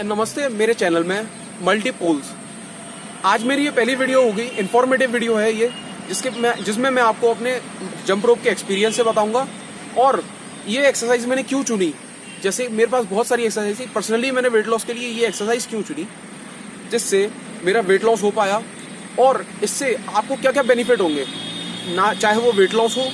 नमस्ते मेरे चैनल में मल्टीपोल्स। आज मेरी ये पहली वीडियो होगी, इन्फॉर्मेटिव वीडियो है ये, जिसमें मैं आपको अपने जंप रोप के एक्सपीरियंस से बताऊंगा और ये एक्सरसाइज मैंने क्यों चुनी। जैसे मेरे पास बहुत सारी एक्सरसाइज थी, पर्सनली मैंने वेट लॉस के लिए ये एक्सरसाइज क्यों चुनी, जिससे मेरा वेट लॉस हो पाया और इससे आपको क्या क्या बेनिफिट होंगे ना, चाहे वो वेट लॉस हो,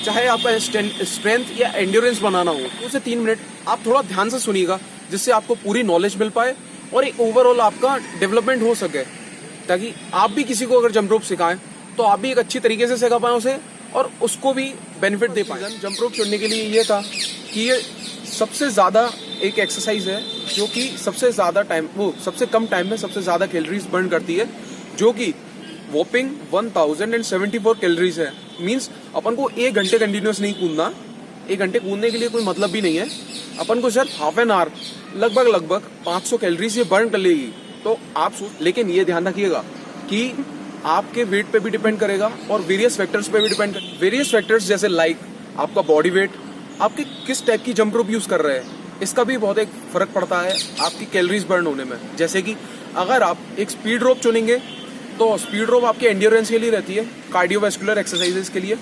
चाहे आपका स्ट्रेंथ या एंड्योरेंस बनाना हो। 2 से 3 मिनट आप थोड़ा ध्यान से सुनिएगा, जिससे आपको पूरी नॉलेज मिल पाए और एक ओवरऑल आपका डेवलपमेंट हो सके, ताकि आप भी किसी को अगर जंप रोप सिखाएं तो आप भी एक अच्छी तरीके से सिखा पाएं उसे और उसको भी बेनिफिट दे पाएं। जंप रोप चढ़ने के लिए ये था कि ये सबसे ज़्यादा एक एक्सरसाइज है जो कि सबसे कम टाइम में सबसे ज़्यादा कैलोरीज बर्न करती है, जो कि वॉपिंग 1074 कैलोरीज है। मीन्स अपन को 1 घंटे कंटिन्यूस नहीं कूदना, 1 घंटे कूदने के लिए कोई मतलब भी नहीं है, अपन को सिर्फ हाफ एन आवर लगभग 500 कैलोरीज ये बर्न कर लेगी। तो आप लेकिन ये ध्यान रखिएगा कि आपके वेट पे भी डिपेंड करेगा और वेरियस फैक्टर्स पे भी डिपेंड करेगा। वेरियस फैक्टर्स जैसे लाइक आपका बॉडी वेट, आपके किस टाइप की जंप रोप यूज कर रहे हैं, इसका भी बहुत एक फर्क पड़ता है आपकी कैलोरीज बर्न होने में। जैसे कि अगर आप एक स्पीड रोप चुनेंगे तो स्पीड रोप आपके एंड्योरेंस के लिए रहती है, कार्डियोवैस्कुलर एक्सरसाइजेस के लिए।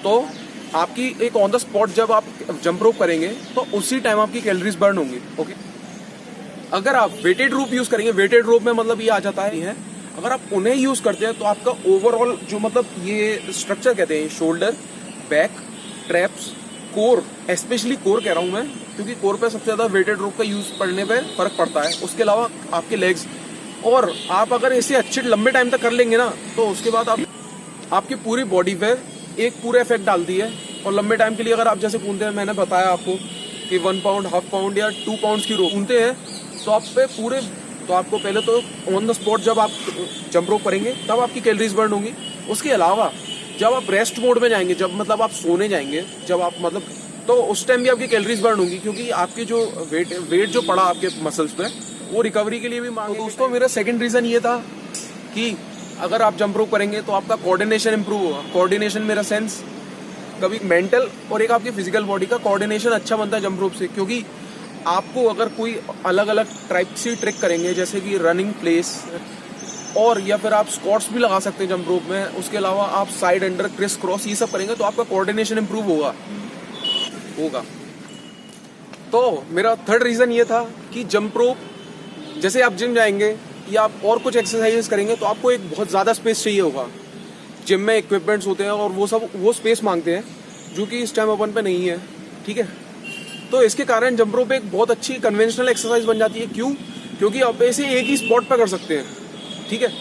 तो आपकी एक ऑन द स्पॉट जब आप जंप रोप करेंगे तो उसी टाइम आपकी कैलोरीज बर्न होंगी। ओके, अगर आप वेटेड रोप यूज करेंगे, वेटेड रोप में मतलब ये आ जाता है, अगर आप उन्हें यूज करते हैं तो आपका ओवरऑल जो मतलब ये स्ट्रक्चर कहते हैं, shoulder, back, traps, core, specially core कह रहा हूं मैं, क्योंकि कोर पे सबसे ज्यादा वेटेड रोप का यूज पड़ने पे फर्क पड़ता है। उसके अलावा आपके लेग्स, और आप अगर इसे अच्छे लंबे टाइम तक कर लेंगे ना तो उसके बाद आपकी पूरी बॉडी पे एक पूरा इफेक्ट डालती है। और लंबे टाइम के लिए अगर आप जैसे कूदते हैं, मैंने बताया आपको कि 1 पाउंड, हाफ पाउंड या 2 पाउंड की रोप कूदते हैं तो आप पे तो आपको पहले तो ऑन द स्पॉट जब आप जंप रोप करेंगे तब आपकी कैलोरीज बर्न होंगी। उसके अलावा जब आप रेस्ट मोड में जाएंगे, जब मतलब आप सोने जाएंगे, जब आप मतलब तो उस टाइम भी आपकी कैलोरीज बर्न होंगी, क्योंकि आपकी जो वेट जो पड़ा आपके मसल्स पे वो रिकवरी के लिए भी मांगे। तो दोस्तों मेरा सेकंड रीजन ये था कि अगर आप जंप रोप करेंगे तो आपका कोऑर्डिनेशन इंप्रूव होगा। कोऑर्डिनेशन मेरा सेंस कभी मेंटल और एक आपकी फिजिकल बॉडी का कोऑर्डिनेशन अच्छा बनता है जंप रोप से, क्योंकि आपको अगर कोई अलग अलग टाइप से ट्रिक करेंगे, जैसे कि रनिंग प्लेस, और या फिर आप स्क्वाट्स भी लगा सकते हैं जंप रोप में, उसके अलावा आप साइड अंडर, क्रिस क्रॉस, ये सब करेंगे तो आपका कोऑर्डिनेशन इंप्रूव होगा। तो मेरा थर्ड रीजन ये था कि जंप रोप, जैसे आप जिम जाएंगे या आप और कुछ एक्सरसाइजेस करेंगे तो आपको एक बहुत ज़्यादा स्पेस चाहिए होगा। जिम में इक्विपमेंट्स होते हैं और वो स्पेस मांगते हैं, जो कि इस टाइम अपन पे नहीं है। ठीक है, तो इसके कारण जंप रोप एक बहुत अच्छी कन्वेंशनल एक्सरसाइज बन जाती है। क्यों? क्योंकि आप इसे एक ही स्पॉट पर कर सकते हैं। ठीक है,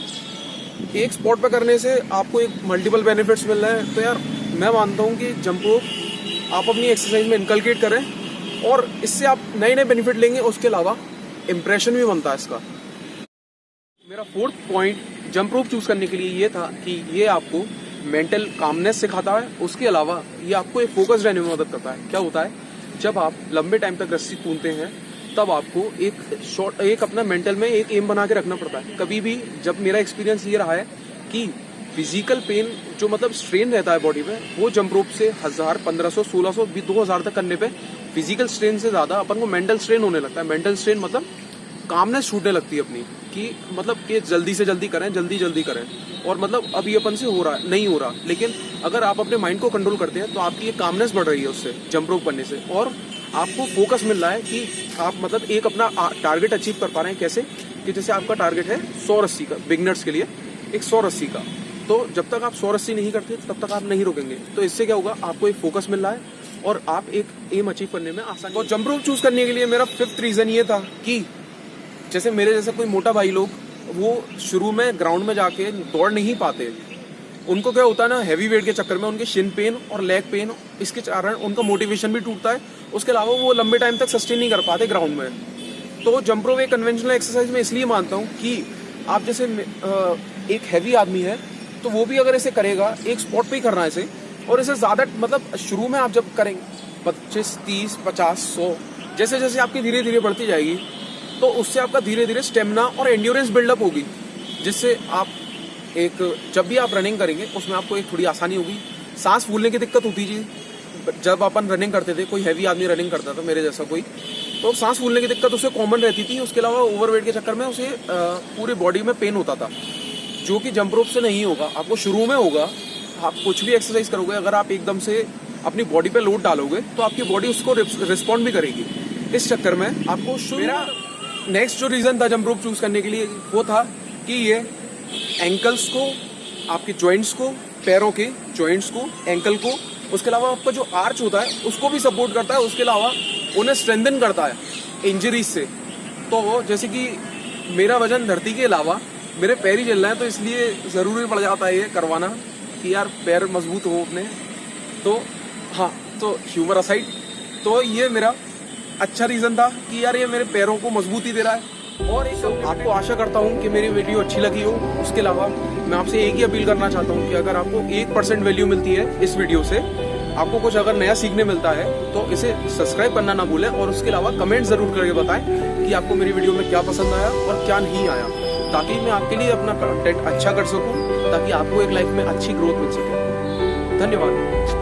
एक स्पॉट पर करने से आपको एक मल्टीपल बेनिफिट्स मिल रहे हैं। तो यार मैं मानता हूँ कि जंप रोप आप अपनी एक्सरसाइज में इनकलकेट करें और इससे आप नए नए बेनिफिट लेंगे। उसके अलावा इम्प्रेशन भी बनता है इसका। मेरा fourth point jump rope choose करने के लिए ये था कि ये आपको मेंटल कामनेस सिखाता है। उसके अलावा ये आपको एक फोकस रहने में मदद करता है। क्या होता है, जब आप लंबे टाइम तक रस्सी कूदते हैं तब आपको एक अपना मेंटल में एक एम बना के रखना पड़ता है। कभी भी जब मेरा एक्सपीरियंस ये रहा है कि फिजिकल पेन जो मतलब स्ट्रेन रहता है बॉडी में, वो जंप रोप से 1000, 1500, 1600, 2000 तक करने पे फिजिकल स्ट्रेन से ज्यादा अपन को मेंटल स्ट्रेन होने लगता है। मेंटल स्ट्रेन मतलब कामनेस छूटने लगती है अपनी, कि मतलब कि जल्दी से जल्दी करें, जल्दी करें, और मतलब अब ये अपन से नहीं हो रहा। लेकिन अगर आप अपने माइंड को कंट्रोल करते हैं तो आपकी ये कामनेस बढ़ रही है उससे, जंप रोप करने से, और आपको फोकस मिल रहा है कि आप मतलब एक अपना टारगेट अचीव कर पा रहे हैं। कैसे कि जैसे आपका टारगेट है 100 रस्सी का, बिगनर्स के लिए एक 100 रस्सी का, तो जब तक आप 100 रस्सी नहीं करते तब तक आप नहीं रुकेंगे। तो इससे क्या होगा, आपको एक फोकस मिल रहा है और आप एक एम अचीव करने में आसानी। तो जंप रोप चूज करने के लिए मेरा 5th रीजन ये था कि जैसे मेरे जैसे कोई मोटा भाई लोग, वो शुरू में ग्राउंड में जाके दौड़ नहीं पाते, उनको क्या होता है ना, हैवी वेट के चक्कर में उनके शिन पेन और लेग पेन, इसके कारण उनका मोटिवेशन भी टूटता है। उसके अलावा वो लंबे टाइम तक सस्टेन नहीं कर पाते ग्राउंड में। तो जंप रोप एक कन्वेंशनल एक्सरसाइज में इसलिए मानता हूँ कि आप जैसे एक हैवी आदमी है तो वो भी अगर इसे करेगा, एक स्पॉट पे ही करना है इसे, और इसे ज्यादा मतलब शुरू में आप जब करेंगे 25, 30, 50, 100, जैसे जैसे आपकी धीरे धीरे बढ़ती जाएगी तो उससे आपका धीरे धीरे स्टेमिना और एंड्योरेंस बिल्डअप होगी, जिससे आप जब भी आप रनिंग करेंगे उसमें आपको एक थोड़ी आसानी होगी। सांस फूलने की दिक्कत होती थी जब अपन रनिंग करते थे, कोई हैवी आदमी रनिंग करता था मेरे जैसा कोई, तो सांस फूलने की दिक्कत उसे कॉमन रहती थी। उसके अलावा ओवरवेट के चक्कर में उसे पूरी बॉडी में पेन होता था, जो कि जंप रोप से नहीं होगा। आपको शुरू में होगा, आप कुछ भी एक्सरसाइज करोगे, अगर आप एकदम से अपनी बॉडी पे लोड डालोगे तो आपकी बॉडी उसको रिस्पॉन्ड भी करेगी। इस चक्कर में आपको मेरा नेक्स्ट जो रीजन था जंप रोप चूज करने के लिए वो था कि ये एंकल्स को, आपके जॉइंट्स को, पैरों के जॉइंट्स को, एंकल को, उसके अलावा आपका जो आर्च होता है उसको भी सपोर्ट करता है। उसके अलावा उन्हें स्ट्रेंथन करता है इंजरीज से। तो जैसे कि मेरा वजन धरती के अलावा मेरे पैर ही चल रहे हैं, तो इसलिए ज़रूरी पड़ जाता है ये करवाना कि यार पैर मजबूत हो अपने। तो हाँ, तो ह्यूमर असाइड, तो ये मेरा अच्छा रीज़न था कि यार ये मेरे पैरों को मजबूती दे रहा है। और एक आपको आशा करता हूँ कि मेरी वीडियो अच्छी लगी हो। उसके अलावा मैं आपसे एक ही अपील करना चाहता हूँ कि अगर आपको 1% वैल्यू मिलती है इस वीडियो से, आपको कुछ अगर नया सीखने मिलता है, तो इसे सब्सक्राइब करना ना भूलें। और उसके अलावा कमेंट जरूर करके बताएं कि आपको मेरी वीडियो में क्या पसंद आया और क्या नहीं आया, ताकि मैं आपके लिए अपना कंटेंट अच्छा कर सकूं, ताकि आपको एक लाइफ में अच्छी ग्रोथ मिल सके। धन्यवाद।